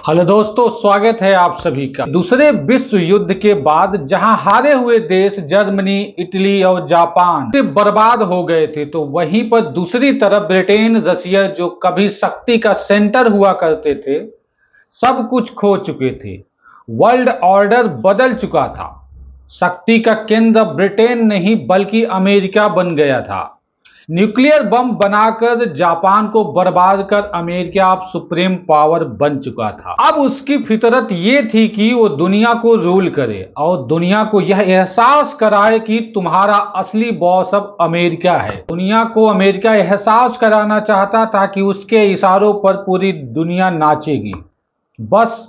Hello दोस्तों, स्वागत है आप सभी का। दूसरे विश्व युद्ध के बाद जहां हारे हुए देश जर्मनी, इटली और जापान से बर्बाद हो गए थे, तो वहीं पर दूसरी तरफ ब्रिटेन, रशिया, जो कभी शक्ति का सेंटर हुआ करते थे, सब कुछ खो चुके थे। वर्ल्ड ऑर्डर बदल चुका था। शक्ति का केंद्र ब्रिटेन नहीं बल्कि अमेरिका बन गया था। न्यूक्लियर बम बनाकर जापान को बर्बाद कर अमेरिका अब सुप्रीम पावर बन चुका था। अब उसकी फितरत ये थी कि वो दुनिया को रूल करे और दुनिया को यह एहसास कराए कि तुम्हारा असली बॉस अब अमेरिका है। दुनिया को अमेरिका एहसास कराना चाहता था कि उसके इशारों पर पूरी दुनिया नाचेगी। बस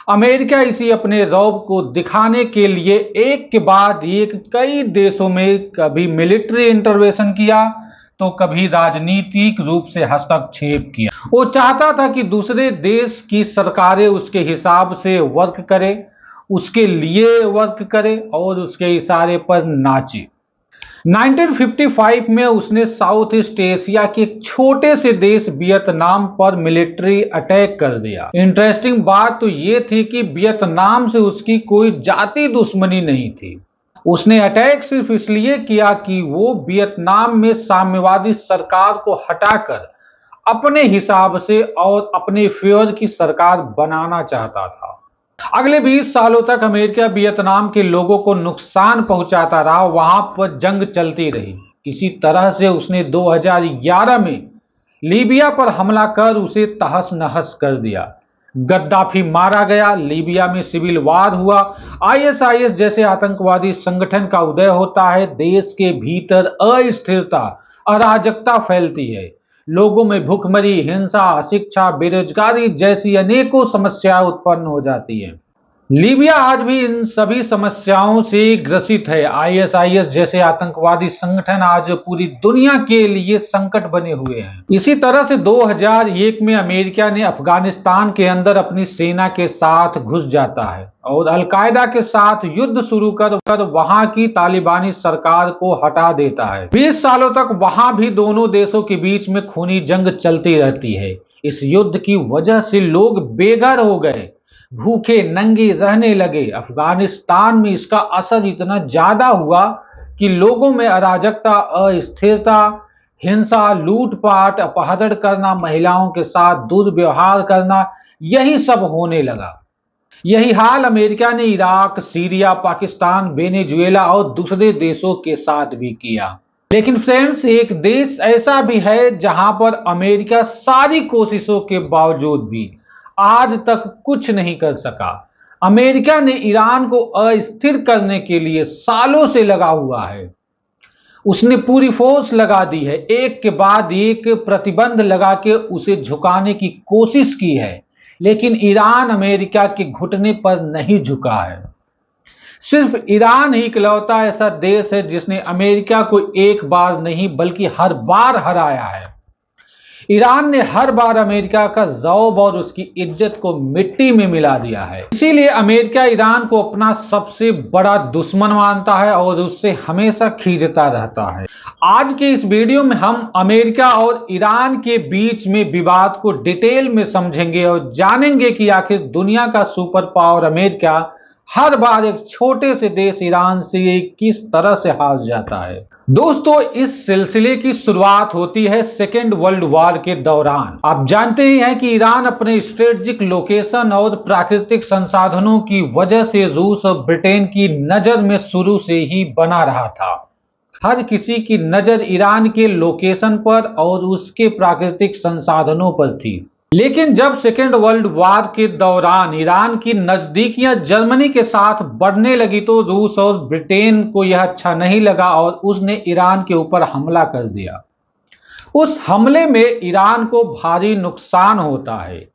अमेरिका इसी अपने रौब को दिखाने के लिए एक के बाद एक कई देशों में कभी मिलिट्री इंटरवेंशन किया तो कभी राजनीतिक रूप से हस्तक्षेप किया। वो चाहता था कि दूसरे देश की सरकारें उसके हिसाब से वर्क करे, उसके लिए वर्क करे और उसके इशारे पर नाचे। 1955 में उसने साउथ ईस्ट एशिया के एक छोटे से देश वियतनाम पर मिलिट्री अटैक कर दिया। इंटरेस्टिंग बात तो ये थी कि वियतनाम से उसकी कोई जाति दुश्मनी नहीं थी। उसने अटैक सिर्फ इसलिए किया कि वो वियतनाम में साम्यवादी सरकार को हटाकर अपने हिसाब से और अपने फेवर की सरकार बनाना चाहता था। अगले 20 सालों तक अमेरिका वियतनाम के लोगों को नुकसान पहुंचाता रहा। वहां पर जंग चलती रही। किसी तरह से उसने 2011 में लीबिया पर हमला कर उसे तहस नहस कर दिया। गद्दाफी मारा गया, लीबिया में सिविल वार हुआ, आईएसआईएस जैसे आतंकवादी संगठन का उदय होता है। देश के भीतर अस्थिरता, अराजकता फैलती है। लोगों में भूखमरी, हिंसा, अशिक्षा, बेरोजगारी जैसी अनेकों समस्याएं उत्पन्न हो जाती हैं। लीबिया आज भी इन सभी समस्याओं से ग्रसित है। आईएसआईएस जैसे आतंकवादी संगठन आज पूरी दुनिया के लिए संकट बने हुए हैं। इसी तरह से 2001 में अमेरिका ने अफगानिस्तान के अंदर अपनी सेना के साथ घुस जाता है और अलकायदा के साथ युद्ध शुरू कर वहां की तालिबानी सरकार को हटा देता है। 20 सालों तक वहां भी दोनों देशों के बीच में खूनी जंग चलती रहती है। इस युद्ध की वजह से लोग बेघर हो गए, भूखे नंगे रहने लगे। अफगानिस्तान में इसका असर इतना ज्यादा हुआ कि लोगों में अराजकता, अस्थिरता, हिंसा, लूटपाट, अपहरण करना, महिलाओं के साथ दुर्व्यवहार करना, यही सब होने लगा। यही हाल अमेरिका ने इराक, सीरिया, पाकिस्तान, वेनेजुएला और दूसरे देशों के साथ भी किया। लेकिन फ्रेंड्स, एक देश ऐसा भी है जहां पर अमेरिका सारी कोशिशों के बावजूद भी आज तक कुछ नहीं कर सका। अमेरिका ने ईरान को अस्थिर करने के लिए सालों से लगा हुआ है। उसने पूरी फोर्स लगा दी है, एक के बाद एक प्रतिबंध लगा के उसे झुकाने की कोशिश की है, लेकिन ईरान अमेरिका के घुटने पर नहीं झुका है। सिर्फ ईरान ही इकलौता ऐसा देश है जिसने अमेरिका को एक बार नहीं बल्कि हर बार हराया है। ईरान ने हर बार अमेरिका का रौब और उसकी इज्जत को मिट्टी में मिला दिया है। इसीलिए अमेरिका ईरान को अपना सबसे बड़ा दुश्मन मानता है और उससे हमेशा खींचता रहता है। आज के इस वीडियो में हम अमेरिका और ईरान के बीच में विवाद को डिटेल में समझेंगे और जानेंगे कि आखिर दुनिया का सुपर पावर अमेरिका हर बार एक छोटे से देश ईरान से किस तरह से हार जाता है। दोस्तों, इस सिलसिले की शुरुआत होती है सेकेंड वर्ल्ड वॉर के दौरान। आप जानते ही हैं कि ईरान अपने स्ट्रेटेजिक लोकेशन और प्राकृतिक संसाधनों की वजह से रूस और ब्रिटेन की नजर में शुरू से ही बना रहा था। हर किसी की नजर ईरान के लोकेशन पर और उसके प्राकृतिक संसाधनों पर थी। लेकिन जब सेकेंड वर्ल्ड वॉर के दौरान ईरान की नजदीकियां जर्मनी के साथ बढ़ने लगी तो रूस और ब्रिटेन को यह अच्छा नहीं लगा और उसने ईरान के ऊपर हमला कर दिया। उस हमले में ईरान को भारी नुकसान होता है।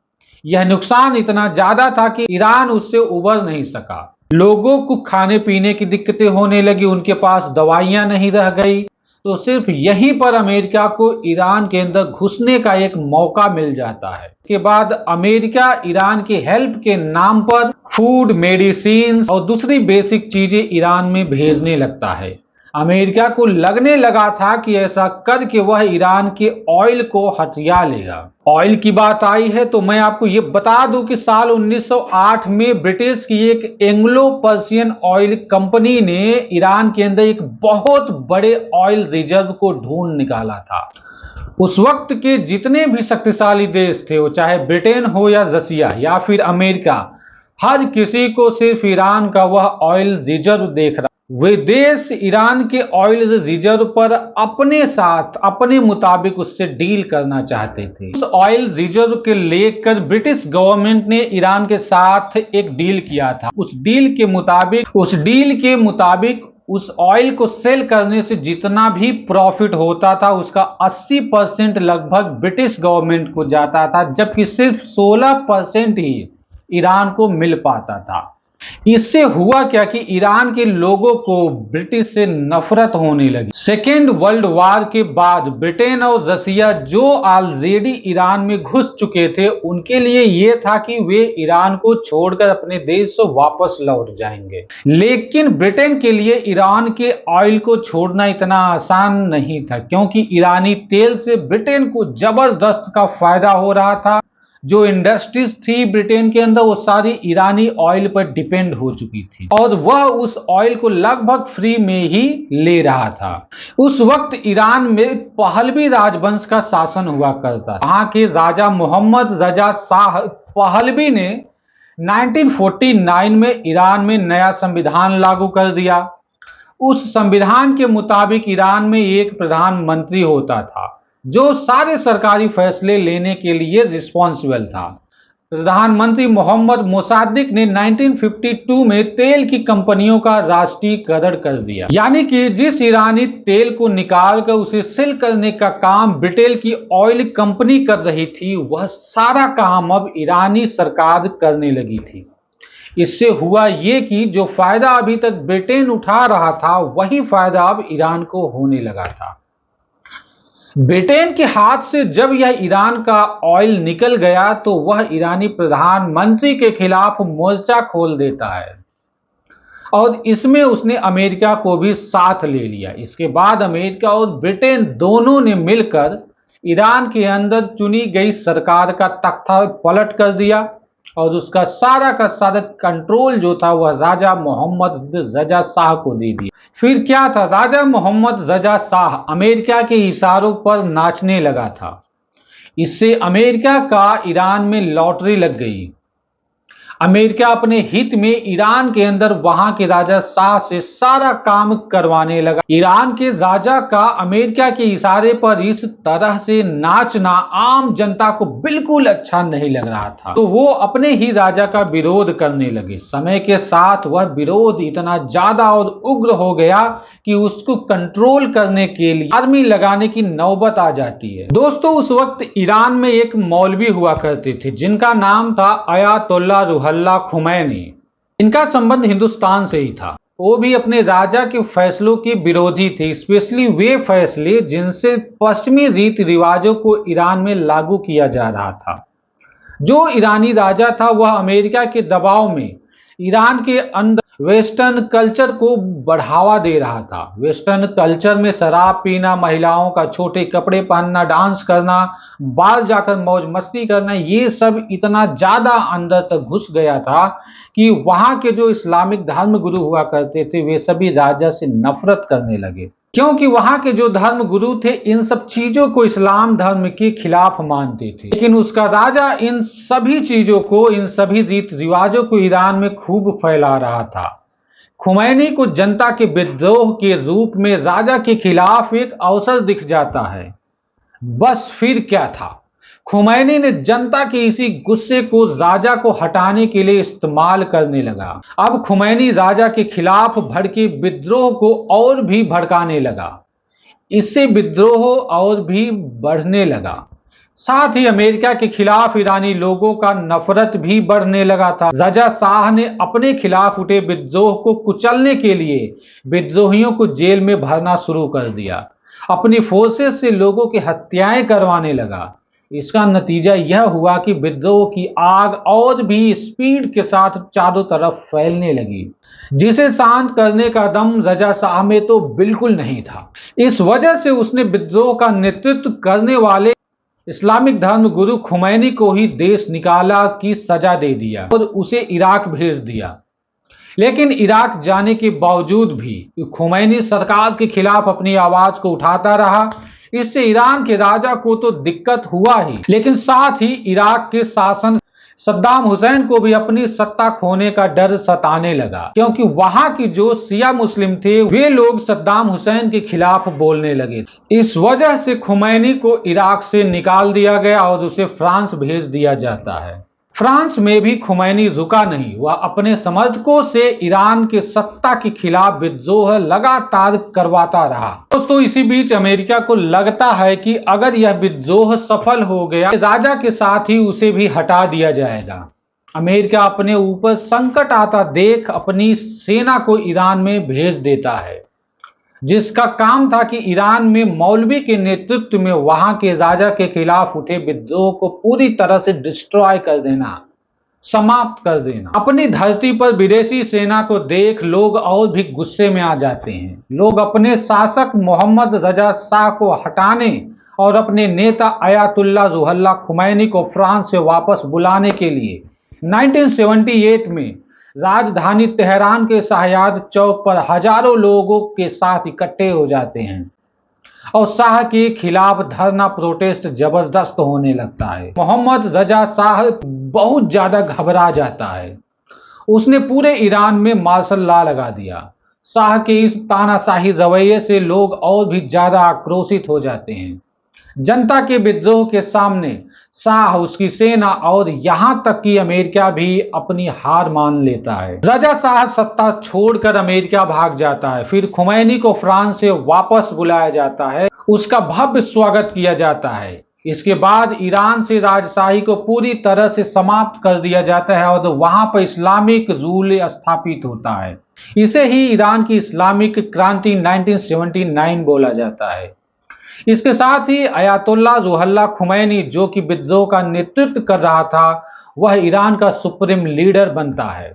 यह नुकसान इतना ज्यादा था कि ईरान उससे उबर नहीं सका। लोगों को खाने पीने की दिक्कतें होने लगी, उनके पास दवाइयां नहीं रह गई। तो सिर्फ यहीं पर अमेरिका को ईरान के अंदर घुसने का एक मौका मिल जाता है। इसके बाद अमेरिका ईरान की हेल्प के नाम पर फूड, मेडिसिन और दूसरी बेसिक चीजें ईरान में भेजने लगता है। अमेरिका को लगने लगा था कि ऐसा करके वह ईरान के ऑयल को हथिया लेगा। ऑयल की बात आई है तो मैं आपको ये बता दूं कि साल 1908 में ब्रिटिश की एक एंग्लो पर्शियन ऑयल कंपनी ने ईरान के अंदर एक बहुत बड़े ऑयल रिजर्व को ढूंढ निकाला था। उस वक्त के जितने भी शक्तिशाली देश थे, वो चाहे ब्रिटेन हो या रसिया या फिर अमेरिका, हर किसी को सिर्फ ईरान का वह ऑयल रिजर्व देख रहा। वे देश ईरान के ऑयल रिजर्व पर अपने साथ अपने मुताबिक उससे डील करना चाहते थे। उस ऑयल रिजर्व के लेकर ब्रिटिश गवर्नमेंट ने ईरान के साथ एक डील किया था। उस डील के मुताबिक उस ऑयल को सेल करने से जितना भी प्रॉफिट होता था उसका 80% लगभग ब्रिटिश गवर्नमेंट को जाता था, जबकि सिर्फ 16% ही ईरान को मिल पाता था। इससे हुआ क्या कि ईरान के लोगों को ब्रिटिश से नफरत होने लगी। सेकेंड वर्ल्ड वॉर के बाद ब्रिटेन और रसिया जो ऑलरेडी ईरान में घुस चुके थे, उनके लिए यह था कि वे ईरान को छोड़कर अपने देश से वापस लौट जाएंगे। लेकिन ब्रिटेन के लिए ईरान के ऑयल को छोड़ना इतना आसान नहीं था, क्योंकि ईरानी तेल से ब्रिटेन को जबरदस्त का फायदा हो रहा था। जो इंडस्ट्रीज थी ब्रिटेन के अंदर वो सारी ईरानी ऑयल पर डिपेंड हो चुकी थी और वह उस ऑयल को लगभग फ्री में ही ले रहा था। उस वक्त ईरान में पहलवी राजवंश का शासन हुआ करता था। वहां के राजा मोहम्मद रजा शाह पहलवी ने 1949 में ईरान में नया संविधान लागू कर दिया। उस संविधान के मुताबिक ईरान में एक प्रधानमंत्री होता था जो सारे सरकारी फैसले लेने के लिए रिस्पॉन्सिबल था। प्रधानमंत्री मोहम्मद मोसाद्दिक ने 1952 में तेल की कंपनियों का राष्ट्रीयकरण कर दिया, यानी कि जिस ईरानी तेल को निकालकर उसे सेल करने का काम ब्रिटेन की ऑयल कंपनी कर रही थी, वह सारा काम अब ईरानी सरकार करने लगी थी। इससे हुआ ये कि जो फायदा अभी तक ब्रिटेन उठा रहा था वही फायदा अब ईरान को होने लगा था। ब्रिटेन के हाथ से जब यह ईरान का ऑयल निकल गया तो वह ईरानी प्रधानमंत्री के खिलाफ मोर्चा खोल देता है और इसमें उसने अमेरिका को भी साथ ले लिया। इसके बाद अमेरिका और ब्रिटेन दोनों ने मिलकर ईरान के अंदर चुनी गई सरकार का तख्ता पलट कर दिया और उसका का सारा कंट्रोल जो था वह राजा मोहम्मद रजा शाह को दे दिया। फिर क्या था, राजा मोहम्मद रजा शाह अमेरिका के इशारों पर नाचने लगा था। इससे अमेरिका का ईरान में लॉटरी लग गई। अमेरिका अपने हित में ईरान के अंदर वहां के राजा शाह से सारा काम करवाने लगा। ईरान के राजा का अमेरिका के इशारे पर इस तरह से नाचना आम जनता को बिल्कुल अच्छा नहीं लग रहा था, तो वो अपने ही राजा का विरोध करने लगे। समय के साथ वह विरोध इतना ज्यादा और उग्र हो गया कि उसको कंट्रोल करने के लिए आर्मी लगाने की नौबत आ जाती है। दोस्तों, उस वक्त ईरान में एक मौलवी हुआ करते थे जिनका नाम था अयातुल्ला रुहल्ला खुमैनी। इनका संबंध हिंदुस्तान से ही था। वो भी अपने राजा के फैसलों के विरोधी थे, स्पेशली वे फैसले जिनसे पश्चिमी रीति रिवाजों को ईरान में लागू किया जा रहा था। जो ईरानी राजा था वह अमेरिका के दबाव में ईरान के अंदर वेस्टर्न कल्चर को बढ़ावा दे रहा था। वेस्टर्न कल्चर में शराब पीना, महिलाओं का छोटे कपड़े पहनना, डांस करना, बाहर जाकर मौज मस्ती करना, ये सब इतना ज्यादा अंदर तक घुस गया था कि वहां के जो इस्लामिक धर्म गुरु हुआ करते थे वे सभी राजा से नफरत करने लगे, क्योंकि वहां के जो धर्म गुरु थे इन सब चीजों को इस्लाम धर्म के खिलाफ मानते थे। लेकिन उसका राजा इन सभी चीजों को, इन सभी रीति रिवाजों को ईरान में खूब फैला रहा था। खुमैनी को जनता के विद्रोह के रूप में राजा के खिलाफ एक अवसर दिख जाता है। बस फिर क्या था, खुमैनी ने जनता के इसी गुस्से को राजा को हटाने के लिए इस्तेमाल करने लगा। अब खुमैनी राजा के खिलाफ भड़के विद्रोह को और भी भड़काने लगा। इससे विद्रोह और भी बढ़ने लगा। साथ ही अमेरिका के खिलाफ ईरानी लोगों का नफरत भी बढ़ने लगा था। रजा शाह ने अपने खिलाफ उठे विद्रोह को कुचलने के लिए विद्रोहियों को जेल में भरना शुरू कर दिया। अपनी फोर्सेस से लोगों की हत्याएं करवाने लगा। इसका नतीजा यह हुआ कि विद्रोह की आग और भी स्पीड के साथ चारों तरफ फैलने लगी, जिसे शांत करने का दम रजा शाह में तो बिल्कुल नहीं था। इस वजह से उसने विद्रोह का नेतृत्व करने वाले इस्लामिक धर्म गुरु खुमैनी को ही देश निकाला की सजा दे दिया और उसे इराक भेज दिया। लेकिन इराक जाने के बावजूद भी खुमैनी सरकार के खिलाफ अपनी आवाज को उठाता रहा। इससे ईरान के राजा को तो दिक्कत हुआ ही, लेकिन साथ ही इराक के शासन सद्दाम हुसैन को भी अपनी सत्ता खोने का डर सताने लगा, क्योंकि वहां की जो शिया मुस्लिम थे वे लोग सद्दाम हुसैन के खिलाफ बोलने लगे। इस वजह से खुमैनी को इराक से निकाल दिया गया और उसे फ्रांस भेज दिया जाता है। फ्रांस में भी खुमैनी रुका नहीं, वह अपने समर्थकों से ईरान के सत्ता के खिलाफ विद्रोह लगातार करवाता रहा। दोस्तों, इसी बीच अमेरिका को लगता है कि अगर यह विद्रोह सफल हो गया, राजा के साथ ही उसे भी हटा दिया जाएगा। अमेरिका अपने ऊपर संकट आता देख अपनी सेना को ईरान में भेज देता है, जिसका काम था कि ईरान में मौलवी के नेतृत्व में वहां के राजा के खिलाफ उठे विद्रोह को पूरी तरह से डिस्ट्रॉय कर देना, समाप्त कर देना। अपनी धरती पर विदेशी सेना को देख लोग और भी गुस्से में आ जाते हैं। लोग अपने शासक मोहम्मद रजा शाह को हटाने और अपने नेता अयातुल्ला रुहल्ला खुमैनी को फ्रांस से वापस बुलाने के लिए 1978 में राजधानी तेहरान के शाहयाद चौक पर हजारों लोगों के साथ इकट्ठे हो जाते हैं और शाह के खिलाफ धरना प्रोटेस्ट जबरदस्त होने लगता है। मोहम्मद रजा शाह बहुत ज्यादा घबरा जाता है। उसने पूरे ईरान में मार्शल लॉ लगा दिया। शाह के इस तानाशाही रवैये से लोग और भी ज्यादा आक्रोशित हो जाते हैं। जनता के विद्रोह के सामने शाह, उसकी सेना और यहां तक कि अमेरिका भी अपनी हार मान लेता है। रजा शाह सत्ता छोड़कर अमेरिका भाग जाता है। फिर खुमैनी को फ्रांस से वापस बुलाया जाता है, उसका भव्य स्वागत किया जाता है। इसके बाद ईरान से राजशाही को पूरी तरह से समाप्त कर दिया जाता है और वहां पर इस्लामिक रूल स्थापित होता है। इसे ही ईरान की इस्लामिक क्रांति 1979 बोला जाता है। इसके साथ ही अयातुल्ला रुहल्ला खुमैनी, जो कि विद्रोह का नेतृत्व कर रहा था, वह ईरान का सुप्रीम लीडर बनता है।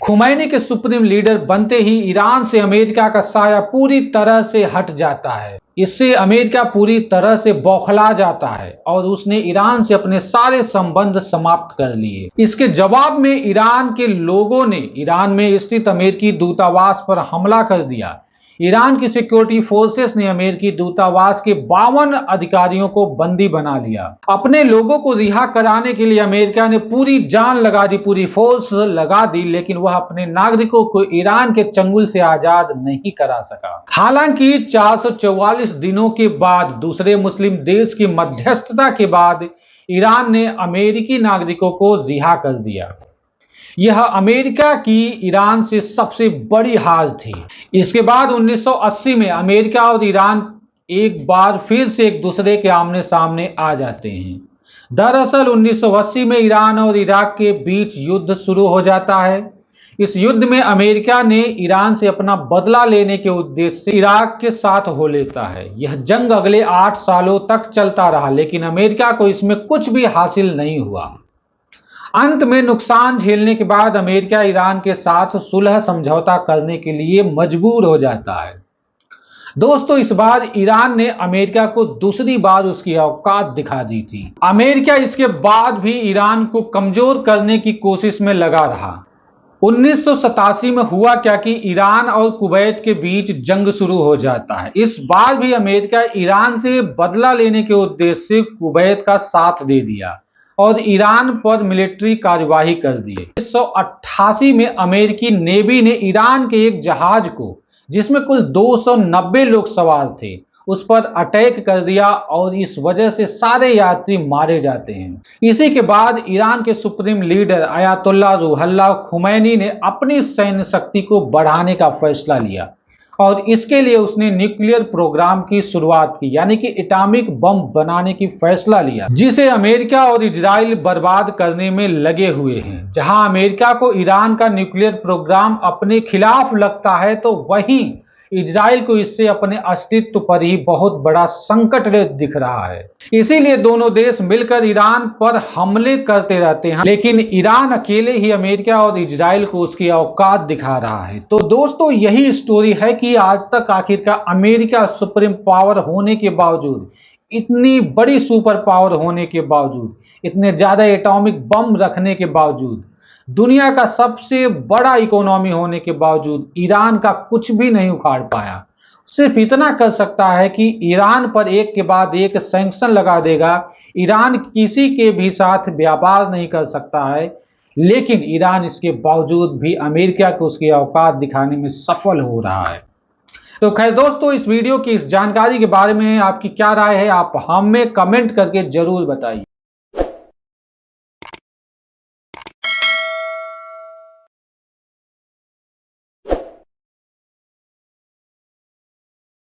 खुमैनी के सुप्रीम लीडर बनते ही ईरान से अमेरिका का साया पूरी तरह से हट जाता है। इससे अमेरिका पूरी तरह से बौखला जाता है और उसने ईरान से अपने सारे संबंध समाप्त कर लिए। इसके जवाब में ईरान के लोगों ने ईरान में स्थित अमेरिकी दूतावास पर हमला कर दिया। ईरान की सिक्योरिटी फोर्सेस ने अमेरिकी दूतावास के 52 अधिकारियों को बंदी बना लिया। अपने लोगों को रिहा कराने के लिए अमेरिका ने पूरी जान लगा दी, पूरी फोर्स लगा दी, लेकिन वह अपने नागरिकों को ईरान के चंगुल से आजाद नहीं करा सका। हालांकि 444 दिनों के बाद दूसरे मुस्लिम देश की मध्यस्थता के बाद ईरान ने अमेरिकी नागरिकों को रिहा कर दिया। यह अमेरिका की ईरान से सबसे बड़ी हार थी। इसके बाद 1980 में अमेरिका और ईरान एक बार फिर से एक दूसरे के आमने सामने आ जाते हैं। दरअसल 1980 में ईरान और इराक के बीच युद्ध शुरू हो जाता है। इस युद्ध में अमेरिका ने ईरान से अपना बदला लेने के उद्देश्य से इराक के साथ हो लेता है। यह जंग अगले 8 सालों तक चलता रहा, लेकिन अमेरिका को इसमें कुछ भी हासिल नहीं हुआ। अंत में नुकसान झेलने के बाद अमेरिका ईरान के साथ सुलह समझौता करने के लिए मजबूर हो जाता है। दोस्तों, इस बार ईरान ने अमेरिका को दूसरी बार उसकी औकात दिखा दी थी। अमेरिका इसके बाद भी ईरान को कमजोर करने की कोशिश में लगा रहा। 1987 में हुआ क्या कि ईरान और कुवैत के बीच जंग शुरू हो जाता है। इस बार भी अमेरिका ईरान से बदला लेने के उद्देश्य से कुवैत का साथ दे दिया और ईरान पर मिलिट्री कार्यवाही कर दी। 1988 में अमेरिकी नेवी ने ईरान के एक जहाज को, जिसमें कुल 290 लोग सवार थे, उस पर अटैक कर दिया और इस वजह से सारे यात्री मारे जाते हैं। इसी के बाद ईरान के सुप्रीम लीडर अयातुल्ला रुहल्ला खुमैनी ने अपनी सैन्य शक्ति को बढ़ाने का फैसला लिया और इसके लिए उसने न्यूक्लियर प्रोग्राम की शुरुआत की, यानी कि एटॉमिक बम बनाने की फैसला लिया, जिसे अमेरिका और इजराइल बर्बाद करने में लगे हुए हैं। जहां अमेरिका को ईरान का न्यूक्लियर प्रोग्राम अपने खिलाफ लगता है, तो वहीं इजराइल को इससे अपने अस्तित्व पर ही बहुत बड़ा संकट दिख रहा है। इसीलिए दोनों देश मिलकर ईरान पर हमले करते रहते हैं, लेकिन ईरान अकेले ही अमेरिका और इजराइल को उसकी औकात दिखा रहा है। तो दोस्तों यही स्टोरी है कि आज तक आखिरकार अमेरिका सुप्रीम पावर होने के बावजूद, इतनी बड़ी सुपर पावर होने के बावजूद, इतने ज्यादा एटॉमिक बम रखने के बावजूद, दुनिया का सबसे बड़ा इकोनॉमी होने के बावजूद ईरान का कुछ भी नहीं उखाड़ पाया। सिर्फ इतना कर सकता है कि ईरान पर एक के बाद एक सैंक्शन लगा देगा। ईरान किसी के भी साथ व्यापार नहीं कर सकता है, लेकिन ईरान इसके बावजूद भी अमेरिका को उसकी औकात दिखाने में सफल हो रहा है। तो खैर दोस्तों, इस वीडियो की इस जानकारी के बारे में आपकी क्या राय है, आप हमें कमेंट करके जरूर बताइए।